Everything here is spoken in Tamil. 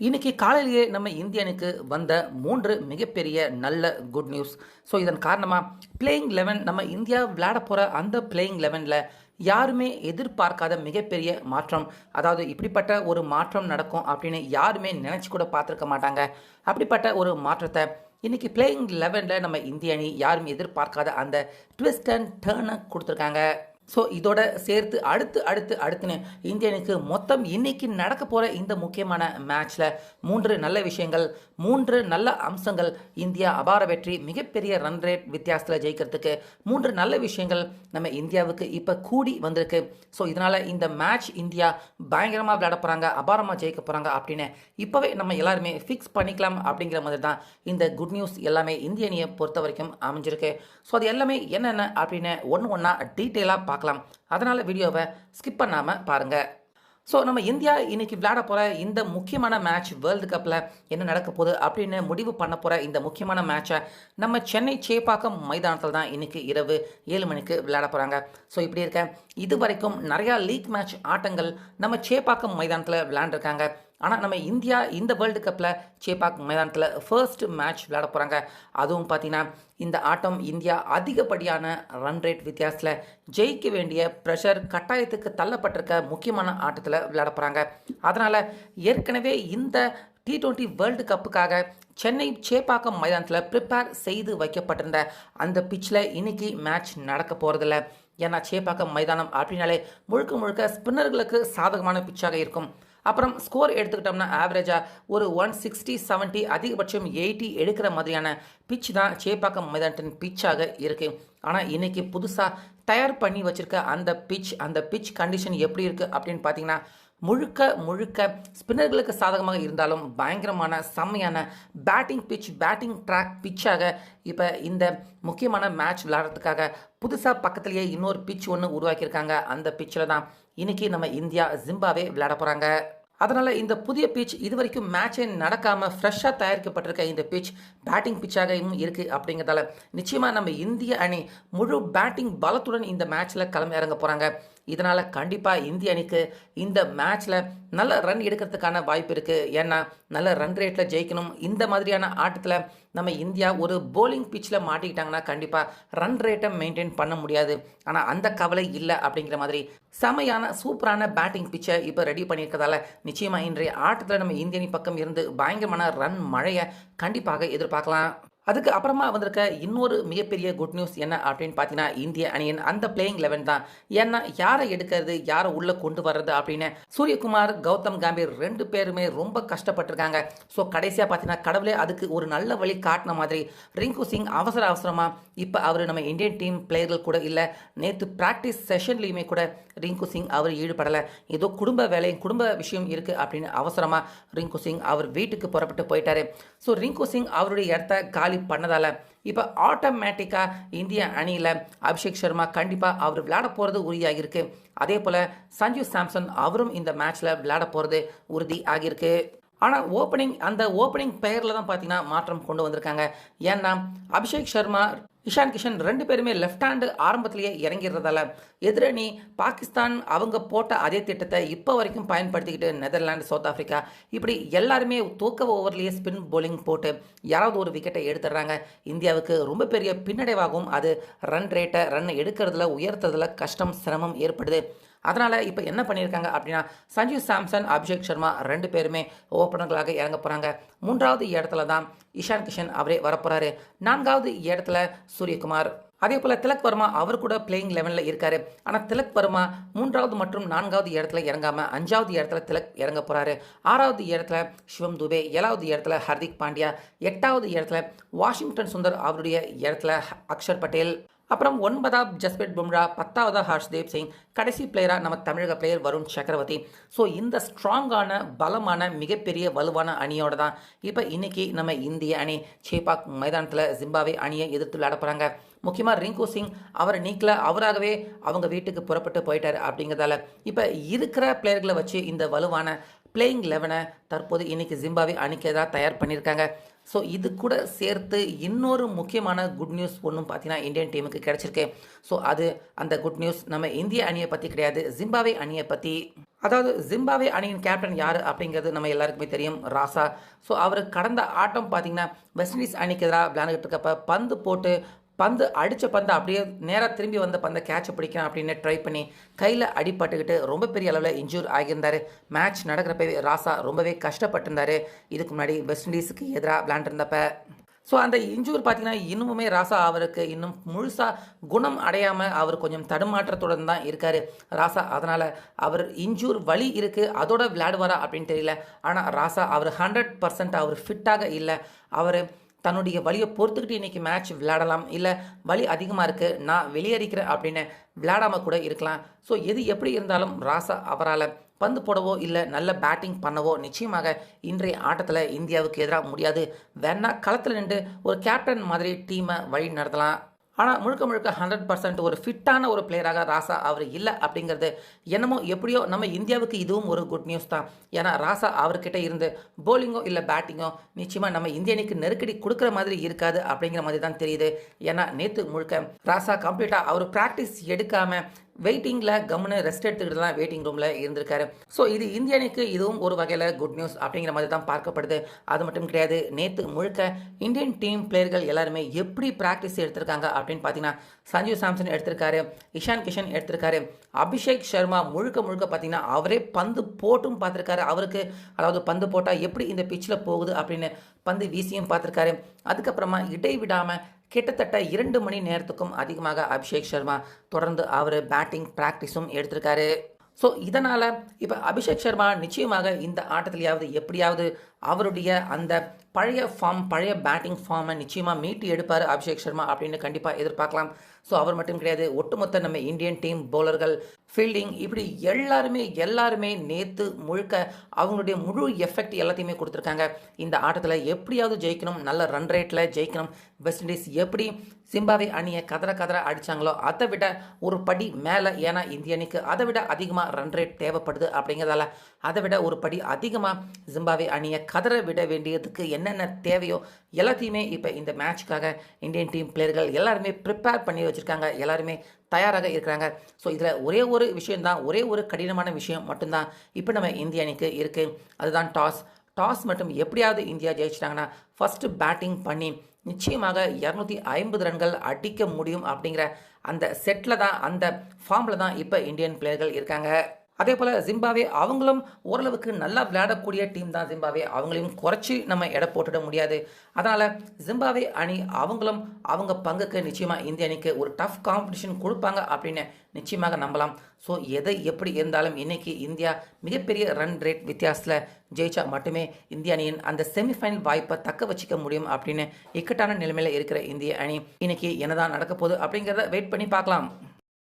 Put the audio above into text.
இன்னைக்கு காலையிலேயே நம்ம இந்தியனுக்கு வந்த 3 மிகப்பெரிய நல்ல குட் நியூஸ். ஸோ இதன் காரணமாக பிளேயிங் 11 நம்ம இந்தியா விளையாட போகிற அந்த பிளேயிங் 11ல் யாருமே எதிர்பார்க்காத மிகப்பெரிய மாற்றம். அதாவது இப்படிப்பட்ட ஒரு மாற்றம் நடக்கும் அப்படின்னு யாருமே நினச்சி கூட பார்த்துருக்க மாட்டாங்க. அப்படிப்பட்ட ஒரு மாற்றத்தை இன்னைக்கு பிளேயிங் 11ல் நம்ம இந்திய அணி யாரும் எதிர்பார்க்காத அந்த ட்விஸ்ட் அண்ட் டேர்னை கொடுத்துருக்காங்க. ஸோ இதோட சேர்த்து அடுத்துன்னு இந்தியனுக்கு மொத்தம் இன்னைக்கு நடக்க போகிற இந்த முக்கியமான மேட்ச்சில் 3 நல்ல விஷயங்கள், 3 நல்ல அம்சங்கள், இந்தியா அபார வெற்றி, மிகப்பெரிய ரன் ரேட் வித்தியாசத்தில் ஜெயிக்கிறதுக்கு 3 நல்ல விஷயங்கள் நம்ம இந்தியாவுக்கு இப்போ கூடி வந்திருக்கு. ஸோ இதனால் இந்த மேட்ச் இந்தியா பயங்கரமாக விளையாட போகிறாங்க, அபாரமாக ஜெயிக்க போகிறாங்க அப்படின்னு இப்போவே நம்ம எல்லாருமே ஃபிக்ஸ் பண்ணிக்கலாம். அப்படிங்கிற மாதிரி தான் இந்த குட் நியூஸ் எல்லாமே இந்திய அணியை பொறுத்த வரைக்கும் அமைஞ்சிருக்கு. ஸோ அது எல்லாமே என்னென்ன அப்படின்னு ஒன்றா டீட்டெயிலாக பார்க்கலாம். அதனால் வீடியோவை ஸ்கிப் பண்ணாமல் பாருங்கள். ஸோ நம்ம இந்தியா இன்னைக்கு விளையாட போகிற இந்த முக்கியமான மேட்ச், வேர்ல்டு கப்பில் என்ன நடக்க போகுது அப்படின்னு முடிவு பண்ண போகிற இந்த முக்கியமான மேட்சை நம்ம சென்னை சேப்பாக்கம் மைதானத்தில் தான் இன்னைக்கு இரவு 7 மணிக்கு விளையாட போகிறாங்க. ஸோ இப்படி இருக்க இது வரைக்கும் நிறையா லீக் மேட்ச் ஆட்டங்கள் நம்ம சேப்பாக்கம் மைதானத்தில் விளையாண்டுருக்காங்க. ஆனால் நம்ம இந்தியா இந்த வேர்ல்டு கப்பில் சேப்பாக் மைதானத்தில் ஃபர்ஸ்ட் மேட்ச் விளையாட போகிறாங்க. அதுவும் பார்த்தீங்கன்னா இந்த ஆட்டம் இந்தியா அதிகப்படியான ரன் ரேட் வித்தியாசத்தில் ஜெயிக்க வேண்டிய ப்ரெஷர் கட்டாயத்துக்கு தள்ளப்பட்டிருக்க முக்கியமான ஆட்டத்தில் விளையாட போகிறாங்க. அதனால் ஏற்கனவே இந்த T20 வேர்ல்டு கப்புக்காக சென்னை சேப்பாக்கம் மைதானத்தில் ப்ரிப்பேர் செய்து வைக்கப்பட்டிருந்த அந்த பிச்சில் இன்னைக்கு மேட்ச் நடக்க போகிறதில்ல. ஏன்னா சேப்பாக்கம் மைதானம் அப்படின்னாலே முழுக்க முழுக்க ஸ்பின்னர்களுக்கு சாதகமான பிச்சாக இருக்கும். அப்புறம் ஸ்கோர் எடுத்துக்கிட்டோம்னா ஆவரேஜாக ஒரு 160, 70, அதிகபட்சம் 80 எடுக்கிற மாதிரியான பிச் தான் சேப்பாக்கம் மைதானத்தின் பிச்சாக இருக்குது. ஆனால் இன்றைக்கி புதுசாக தயார் பண்ணி வச்சுருக்க அந்த பிச் கண்டிஷன் எப்படி இருக்குது அப்படின்னு பார்த்தீங்கன்னா முழுக்க ஸ்பின்னர்களுக்கு சாதகமாக இருந்தாலும் பயங்கரமான செம்மையான பேட்டிங் ட்ராக் பிச்சாக இப்போ இந்த முக்கியமான மேட்ச் விளையாடுறதுக்காக புதுசாக பக்கத்துலேயே இன்னொரு பிச் ஒன்று உருவாக்கியிருக்காங்க. அந்த பிச்சில் தான் இன்றைக்கி நம்ம இந்தியா ஜிம்பாவே விளையாட போகிறாங்க. அதனால் இந்த புதிய பிச் இது வரைக்கும் மேட்சே நடக்காமல் ஃப்ரெஷ்ஷாக தயாரிக்கப்பட்டிருக்க இந்த பிச் பேட்டிங் பிச்சாக இன்னும் இருக்குது. அப்படிங்கிறதால நிச்சயமாக நம்ம இந்திய அணி முழு பேட்டிங் பலத்துடன் இந்த மேட்ச்சில் களம் இறங்க போகிறாங்க. இதனால் கண்டிப்பாக இந்திய அணிக்கு இந்த மேட்ச்சில் நல்ல ரன் எடுக்கிறதுக்கான வாய்ப்பு இருக்குது. ஏன்னா நல்ல ரன் ரேட்டில் ஜெயிக்கணும். இந்த மாதிரியான ஆட்டத்தில் நம்ம இந்தியா ஒரு போலிங் பிச்சில் மாட்டிக்கிட்டாங்கன்னா கண்டிப்பாக ரன் ரேட்டை மெயின்டைன் பண்ண முடியாது. ஆனால் அந்த கவலை இல்லை. அப்படிங்கிற மாதிரி செமையான சூப்பரான பேட்டிங் பிச்சை இப்போ ரெடி பண்ணியிருக்கிறதால நிச்சயமாக இன்றைய ஆட்டத்தில் நம்ம இந்திய அணி பக்கம் இருந்து பயங்கரமான ரன் மழையை கண்டிப்பாக எதிர்பார்க்கலாம். அதுக்கு அப்புறமா வந்திருக்க இன்னொரு மிகப்பெரிய குட் நியூஸ் என்ன அப்படின்னு பார்த்தீங்கன்னா இந்திய அணியின் அந்த பிளேயிங் 11 தான். ஏன்னா யாரை எடுக்கிறது, யாரை உள்ளே கொண்டு வர்றது அப்படின்னு சூரியகுமார், கௌதம் கம்பீர் 2 பேருமே ரொம்ப கஷ்டப்பட்டிருக்காங்க. ஸோ கடைசியாக பார்த்தீங்கன்னா கடவுளே அதுக்கு ஒரு நல்ல வழி காட்டின மாதிரி ரிங்கு சிங் அவசரமாக இப்போ அவர் நம்ம இந்தியன் டீம் பிளேயர்கள் கூட இல்லை. நேற்று ப்ராக்டிஸ் செஷன்லேயுமே கூட ரிங்கு சிங் அவர் ஈடுபடலை. ஏதோ குடும்ப விஷயம் இருக்குது அப்படின்னு அவசரமாக ரிங்கு சிங் அவர் வீட்டுக்கு புறப்பட்டு போயிட்டாரு. ஸோ ரிங்கு சிங் அவருடைய இடத்த காலி பண்ணதால இப்போ ஆட்டோமேட்டிக்காக இந்திய அணியில் அபிஷேக் சர்மா கண்டிப்பாக அவர் விளையாட போகிறது உறுதியாகிருக்கு. அதே போல் சஞ்சு சாம்சன் அவரும் இந்த மேட்ச்சில் விளையாட போகிறது உறுதி ஆகியிருக்கு. ஆனால் ஓப்பனிங் பெயரில் தான் பார்த்தீங்கன்னா மாற்றம் கொண்டு வந்திருக்காங்க. ஏன்னா அபிஷேக் சர்மா, இஷான் கிஷன் 2 பேருமே லெஃப்ட் ஹேண்டு ஆரம்பத்திலேயே இறங்கிறதால எதிரணி பாகிஸ்தான் அவங்க போட்ட அதே திட்டத்தை இப்போ வரைக்கும் பயன்படுத்திக்கிட்டு நெதர்லாந்து, சவுத் ஆஃப்ரிக்கா இப்படி எல்லாருமே தூக்க ஓவர்லேயே ஸ்பின் போலிங் போட்டு யாராவது ஒரு விக்கெட்டை எடுத்துடுறாங்க. இந்தியாவுக்கு ரொம்ப பெரிய பின்னடைவாகவும் அது ரன் எடுக்கிறதுல உயர்த்துறதுல சிரமம் ஏற்படுது. அதனால் இப்போ என்ன பண்ணியிருக்காங்க அப்படின்னா சஞ்சு சாம்சன், அபிஷேக் சர்மா 2 பேருமே ஓப்பனர்களாக இறங்க போகிறாங்க. 3வது இடத்துல தான் இஷான் கிஷன் அவரே வரப்போகிறாரு. 4வது இடத்துல சூரியகுமார். அதே போல் திலக் வர்மா அவர் கூட பிளேயிங் 11ல் இருக்காரு. ஆனால் திலக் வர்மா 3வது மற்றும் 4வது இடத்துல இறங்காமல் 5வது இடத்துல திலக் இறங்க போகிறாரு. 6வது இடத்துல சிவம் துபே, 7வது இடத்துல ஹர்திக் பாண்டியா, 8வது இடத்துல வாஷிங்டன் சுந்தர் அவருடைய இடத்துல அக்ஷர் பட்டேல், அப்புறம் 9வது ஜஸ்பிரீத் பும்ரா, 10வது ஹர்ஷ்தீப் சிங், கடைசி பிளேயராக நம்ம தமிழக பிளேயர் வருண் சக்கரவர்த்தி. ஸோ இந்த ஸ்ட்ராங்கான பலமான மிகப்பெரிய வலுவான அணியோடு தான் இப்போ இன்னைக்கு நம்ம இந்திய அணி சேப்பாக் மைதானத்தில் ஜிம்பாவே அணியை எதிர்த்து விளையாட போகிறாங்க. முக்கியமாக ரிங்கு சிங் அவர் நீக்கில் அவராகவே அவங்க வீட்டுக்கு புறப்பட்டு போயிட்டார். அப்படிங்கிறதால இப்போ இருக்கிற பிளேயர்களை வச்சு இந்த வலுவான பிளேயிங் 11 தற்போது இன்னைக்கு ஜிம்பாவே அணிக்கு எதாவது தயார் பண்ணியிருக்காங்க. ஸோ இது கூட சேர்த்து இன்னொரு முக்கியமான குட் நியூஸ் ஒன்றும் பார்த்தீங்கன்னா இந்தியன் டீமுக்கு கிடச்சிருக்கு. ஸோ அந்த குட் நியூஸ் நம்ம இந்திய அணியை பற்றி கிடையாது, ஜிம்பாவே அணியை பற்றி. அதாவது ஜிம்பாவே அணியின் கேப்டன் யார் அப்படிங்கிறது நம்ம எல்லாருக்குமே தெரியும், ராசா. ஸோ அவர் கடந்த ஆட்டம் பார்த்தீங்கன்னா வெஸ்ட் இண்டீஸ் அணிக்கு எதிராக விளையாண்டுட்டு இருக்கப்ப பந்து போட்டு அடித்த பந்து அப்படியே நேராக திரும்பி வந்த பந்தை கேட்சை பிடிக்கணும் அப்படின்னு ட்ரை பண்ணி கையில் அடிபட்டுக்கிட்டு ரொம்ப பெரிய அளவில் இன்ஜூர் ஆகியிருந்தார். மேட்ச் நடக்கிறப்பவே ராசா ரொம்பவே கஷ்டப்பட்டிருந்தார் இதுக்கு முன்னாடி வெஸ்ட் இண்டீஸுக்கு எதிராக விளையாண்டுருந்தப்ப. ஸோ அந்த இன்ஜூர் பார்த்தீங்கன்னா இன்னுமுமே ராசா அவருக்கு இன்னும் முழுசாக குணம் அடையாமல் அவர் கொஞ்சம் தடுமாற்றத்துடன் தான் இருக்கார் ராசா. அதனால் அவர் இன்ஜூர் வலி இருக்குது, அதோட விளையாடுவாரா அப்படின்னு தெரியல. ஆனால் ராசா அவர் 100% அவர் ஃபிட்டாக இல்லை. அவர் தன்னுடைய வலியை பொறுத்துக்கிட்டு இன்றைக்கி மேட்ச் விளையாடலாம், இல்லை வலி அதிகமாக இருக்குது நான் வெளியேறிக்கிறேன் அப்படின்னு விளையாடாமல் கூட இருக்கலாம். ஸோ எது எப்படி இருந்தாலும் ராசா அவரால் பந்து போடவோ இல்லை நல்ல பேட்டிங் பண்ணவோ நிச்சயமாக இன்றைய ஆட்டத்தில் இந்தியாவுக்கு எதிராக முடியாது. வேணா களத்தில் நின்று ஒரு கேப்டன் மாதிரி டீமை வழி நடத்தலாம். ஆனால் முழுக்க 100% ஒரு ஃபிட்டான ஒரு பிளேயராக ராசா அவர் இல்லை அப்படிங்கிறது என்னமோ எப்படியோ நம்ம இந்தியாவுக்கு இதுவும் ஒரு குட் நியூஸ் தான். ஏன்னா ராசா அவர்கிட்ட இருந்து போலிங்கோ இல்லை பேட்டிங்கோ நிச்சயமாக நம்ம இந்திய அணிக்கு நெருக்கடி கொடுக்குற மாதிரி இருக்காது அப்படிங்கிற மாதிரி தான் தெரியுது. ஏன்னா நேற்று முழுக்க ராசா கம்ப்ளீட்டாக அவர் ப்ராக்டிஸ் எடுக்காமல் வெயிட்டிங்கில் கம்முன்னு ரெஸ்ட் எடுத்துக்கிட்டு தான் வெயிட்டிங் ரூமில் இருந்திருக்காரு. ஸோ இது இந்திய அணிக்கு இதுவும் ஒரு வகையில் குட் நியூஸ் அப்படிங்கிற மாதிரி தான் பார்க்கப்படுது. அது மட்டும் கிடையாது, நேற்று முழுக்க இந்தியன் டீம் பிளேயர்கள் எல்லாருமே எப்படி ப்ராக்டிஸ் எடுத்திருக்காங்க அப்படின்னு பார்த்தீங்கன்னா சஞ்சு சாம்சன் எடுத்திருக்காரு, இஷான் கிஷன் எடுத்திருக்காரு, அபிஷேக் சர்மா முழுக்க பார்த்தீங்கன்னா அவரே பந்து போட்டும் பார்த்துருக்காரு. அவருக்கு அதாவது பந்து போட்டால் எப்படி இந்த பிச்சில் போகுது அப்படின்னு பந்து வீசியும் பார்த்துருக்காரு. அதுக்கப்புறமா இடைவிடாமல் கிட்டத்தட்ட 2 மணி நேரத்துக்கும் அதிகமாக அபிஷேக் சர்மா தொடர்ந்து அவர் பேட்டிங் ப்ராக்டிஸும் எடுத்திருக்காரு. ஸோ இதனால் இப்போ அபிஷேக் சர்மா நிச்சயமாக இந்த ஆட்டத்திலேயாவது எப்படியாவது அவருடைய அந்த பழைய பேட்டிங் ஃபார்மை நிச்சயமாக மீட்டி எடுப்பார் அபிஷேக் சர்மா அப்படின்னு கண்டிப்பாக எதிர்பார்க்கலாம். ஸோ அவர் மட்டும் கிடையாது, ஒட்டுமொத்த நம்ம இந்தியன் டீம் பவுலர்கள், ஃபீல்டிங், இப்படி எல்லாருமே நேற்று முழுக்க அவங்களுடைய முழு எஃபெக்ட் எல்லாத்தையுமே கொடுத்துருக்காங்க. இந்த ஆட்டத்தில் எப்படியாவது ஜெயிக்கணும், நல்ல ரன் ரேட்டில் ஜெயிக்கணும். வெஸ்ட் இண்டீஸ் எப்படி ஜிம்பாப்வே அணியை கதற அடித்தாங்களோ அதை விட ஒரு படி மேலே, ஏன்னா இந்திய அணிக்கு அதை விட அதிகமாக ரன் ரேட் தேவைப்படுது அப்படிங்கிறதால அதை விட ஒரு படி அதிகமாக ஜிம்பாப்வே அணியை கதற விட வேண்டியதுக்கு என்னென்ன தேவையோ எல்லாத்தையுமே இப்போ இந்த மேட்ச்க்காக இந்தியன் டீம் பிளேயர்கள் எல்லாருமே ப்ரிப்பேர் பண்ணி வச்சுருக்காங்க, எல்லாருமே தயாராக இருக்கிறாங்க. ஸோ இதில் ஒரே ஒரு விஷயம்தான், ஒரே ஒரு கடினமான விஷயம் மட்டும்தான் இப்போ நம்ம இந்திய அணிக்கு இருக்குது. அதுதான் டாஸ் மட்டும் எப்படியாவது இந்தியா ஜெயிச்சிட்டாங்கன்னா ஃபஸ்ட்டு பேட்டிங் பண்ணி நிச்சயமாக 250 ரன்கள் அடிக்க முடியும் அப்படிங்கிற அந்த செட்டில் தான், அந்த ஃபார்மில் தான் இப்போ இந்தியன் பிளேயர்கள் இருக்காங்க. அதே போல் ஜிம்பாப்வே அவங்களும் ஓரளவுக்கு நல்லா விளையாடக்கூடிய டீம் தான். ஜிம்பாப்வே அவங்களையும் குறைச்சி நம்ம எடை போட்டுட முடியாது. அதனால் ஜிம்பாப்வே அணி அவங்களும் அவங்க பங்குக்கு நிச்சயமாக இந்திய அணிக்கு ஒரு டஃப் காம்படிஷன் கொடுப்பாங்க அப்படின்னு நிச்சயமாக நம்பலாம். ஸோ எதை எப்படி இருந்தாலும் இன்றைக்கி இந்தியா மிகப்பெரிய ரன் ரேட் வித்தியாசத்தில் ஜெயிச்சா மட்டுமே இந்திய அணியின் அந்த செமிஃபைனல் வாய்ப்பை தக்க வச்சுக்க முடியும் அப்படின்னு இக்கட்டான நிலைமையில் இருக்கிற இந்திய அணி இன்னைக்கு என்னதான் நடக்க போகுது அப்படிங்கிறத வெயிட் பண்ணி பார்க்கலாம்.